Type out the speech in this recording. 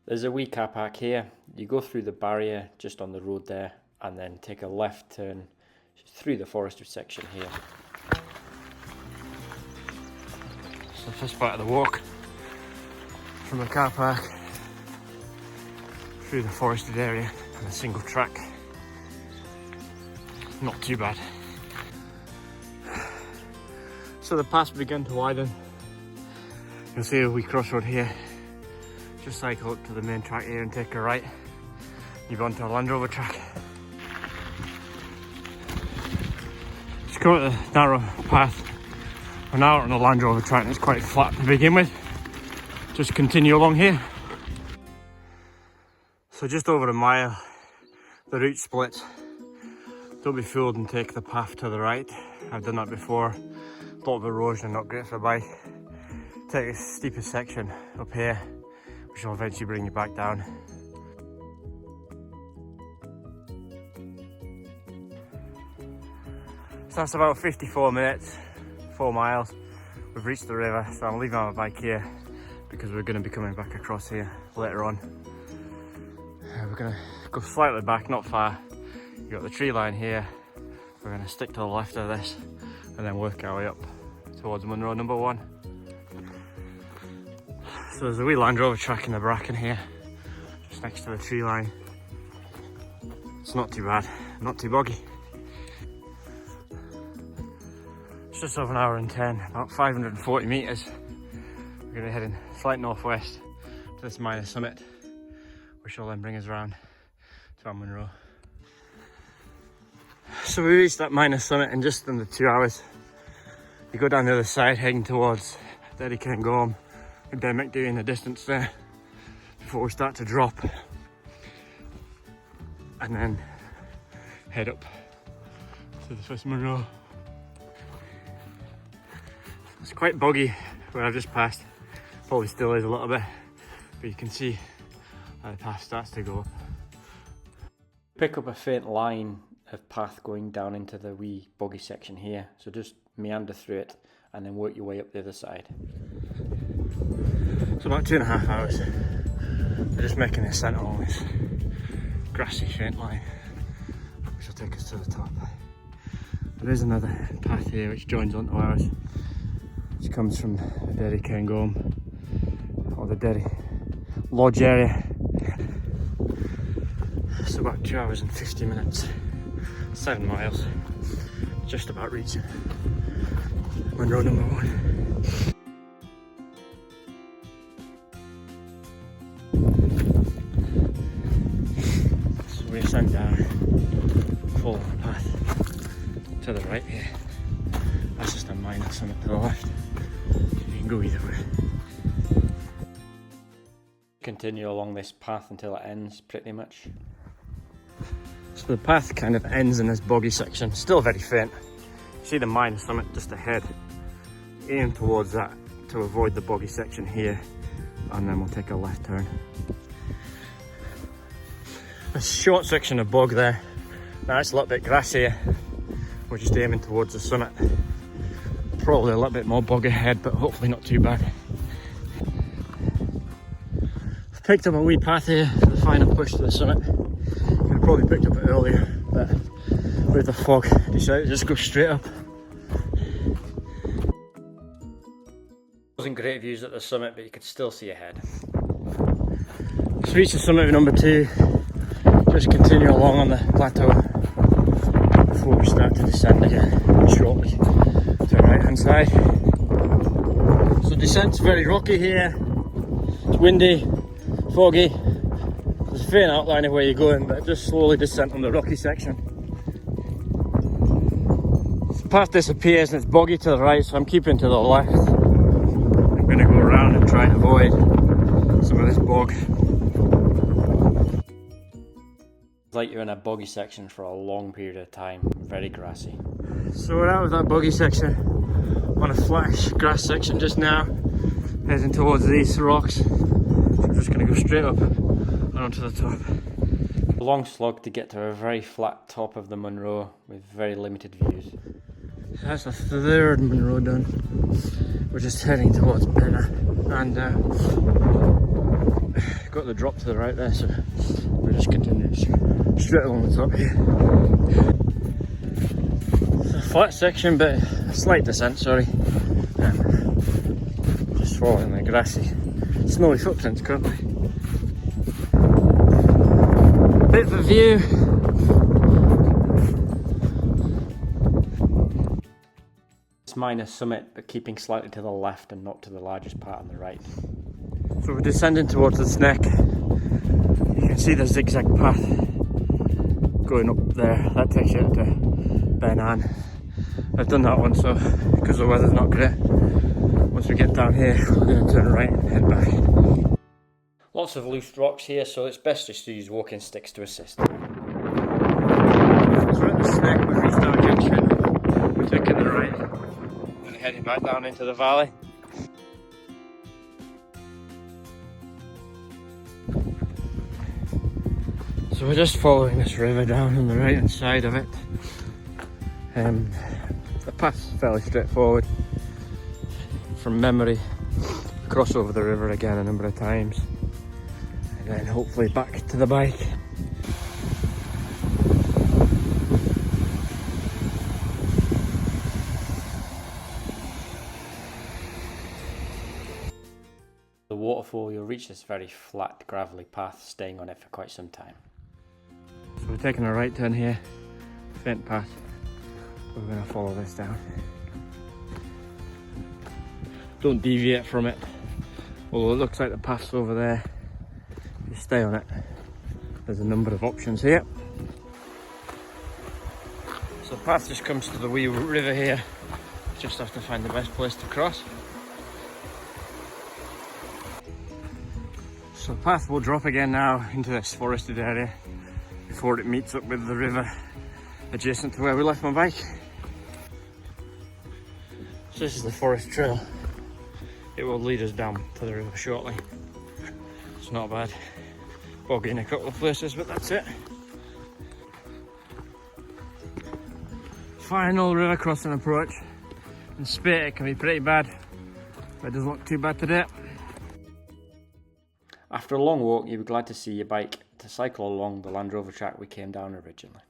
There's a wee car park here. You go through the barrier just on the road there and then take a left turn through the forested section here. So the first part of the walk from the car park through the forested area on a single track. Not too bad. So the path's begun to widen. You'll see a wee crossroad here. Just cycle up to the main track here and take a right. You're onto a Land Rover track. Just go at the narrow path. We're now on a Land Rover track and it's quite flat to begin with. Just continue along here. So just over a mile, the route splits. Don't be fooled and take the path to the right. I've done that before. A lot of erosion, not great for a bike. Take the steepest section up here, which will eventually bring you back down. So that's about 54 minutes, 4 miles. We've reached the river, so I'm leaving my bike here because we're going to be coming back across here later on. We're going to go slightly back, not far. You've got the tree line here. We're going to stick to the left of this and then work our way up towards Munro number 1. So there's a wee Land Rover track in the bracken here, just next to the tree line. It's not too bad, not too boggy. It's just over an hour and 10, about 540 metres. We're going to be heading slight northwest to this minor summit, which will then bring us around to our Munro. So we reached that minor summit in just under 2 hours. You go down the other side heading towards Bhuird with Beinn in the distance there before we start to drop and then head up to the first Munro. It's quite boggy where I've just passed, probably still is a little bit, but you can see how the path starts to go up. Pick up a faint line of path going down into the wee boggy section here, so just meander through it and then work your way up the other side. So about 2.5 hours. We're just making a descent along this grassy faint line, which will take us to the top. There is another path here which joins onto ours, which comes from the Derry Cairngorm, or the Derry Lodge area. So about 2 hours and 50 minutes, 7 miles, just about reaching Munro number 1. So we ascend down, follow the path to the right here. That's just a minor summit to the left. You can go either way. Continue along this path until it ends, pretty much. So the path kind of ends in this boggy section, still very faint. You see the minor summit just ahead. Aim towards that to avoid the boggy section here, and then we'll take a left turn. A short section of bog there. Now it's a little bit grassier. We're just aiming towards the summit. Probably a little bit more bog ahead, but hopefully not too bad. I've picked up a wee path here for the final push to the summit. Could have probably picked up it earlier, but with the fog, I decided to just go straight up. Wasn't great views at the summit, but you could still see ahead. Let's reach the summit of number 2. Just continue along on the plateau before we start to descend again shortly to the right hand side. So descent's very rocky here. It's windy, foggy. There's a faint outline of where you're going, but just slowly descent on the rocky section. The path disappears and it's boggy to the right, so I'm keeping to the left. I'm going to go around and try and avoid some of this bog. It's like you're in a boggy section for a long period of time, very grassy. So we're out of that boggy section, on a flash grass section just now, heading towards these rocks. So we're just going to go straight up and onto the top. A long slog to get to a very flat top of the Munro with very limited views. That's the third Munro done. We're just heading towards Beinn, and got the drop to the right there, so we're just continuing straight along the top here. It's a flat section, but a slight descent, sorry. Just following the grassy, snowy footprints currently. Bit of a view. It's minor summit, but keeping slightly to the left and not to the largest part on the right. So we're descending towards this neck. You can see the zigzag path going up there. That takes you to Beinn. I've done that one, so because the weather's not great. Once we get down here, we're going to turn right and head back. Lots of loose rocks here, so it's best just to use walking sticks to assist. So we're at this neck, we've reached our junction. We're taking the right and heading back down into the valley. So we're just following this river down on the right hand side of it. The path's fairly straightforward. From memory, cross over the river again a number of times, and then hopefully back to the bike. The waterfall, you'll reach this very flat, gravelly path, staying on it for quite some time. So we're taking a right turn here, faint path. We're going to follow this down. Don't deviate from it, although it looks like the path's over there. You stay on it. There's a number of options here. So the path just comes to the wee river here. Just have to find the best place to cross. So the path will drop again now into this forested area before it meets up with the river adjacent to where we left my bike. So this is the forest trail. It will lead us down to the river shortly. It's not bad. Boggy in a couple of places, but that's it. Final river crossing approach. In Spate it can be pretty bad, but it doesn't look too bad today. After a long walk, you'll be glad to see your bike to cycle along the Land Rover track we came down originally.